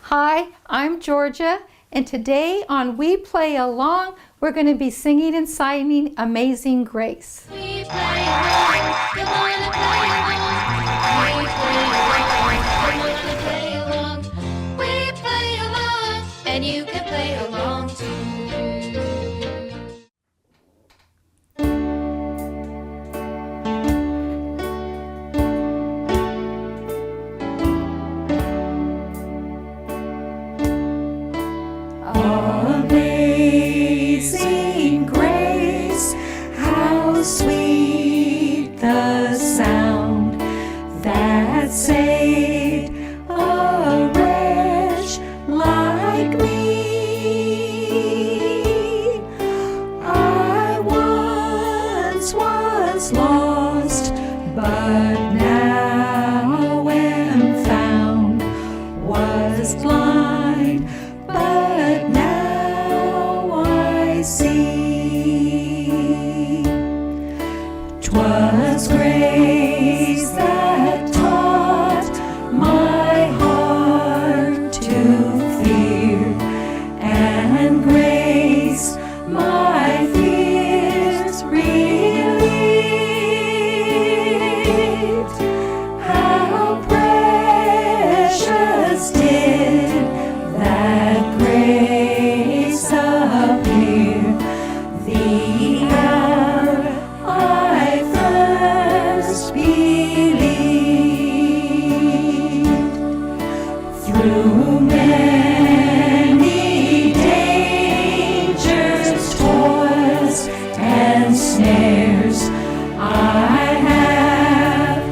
Hi, I'm Georgia, and today on We Play Along, we're going to be singing and signing Amazing Grace. We play along, come on and play along. We play along, come on and play along. We play along, and you can play along too. Amazing grace, how sweet the sound that saved a wretch like me. I once was lost, but now am found, was blind, but now I see. 'Twas grace that taught my heart to fear, and grace my fears relieved. How precious did that grace appear the hour I first believed. Through many dangers, toils, and snares, I have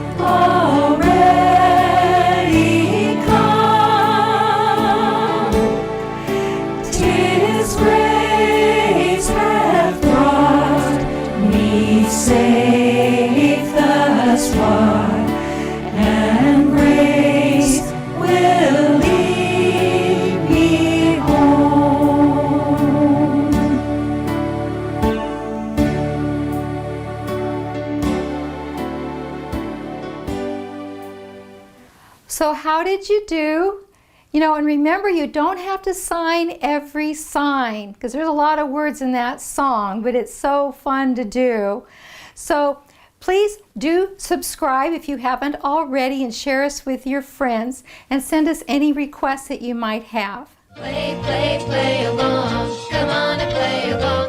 already come. 'Tis grace hath brought me safe thus far, and grace will lead me home. So how did you do? And remember, you don't have to sign every sign because there's a lot of words in that song, but it's so fun to do. So please do subscribe if you haven't already, and share us with your friends, and send us any requests that you might have. Play, play, play along, come on and play along.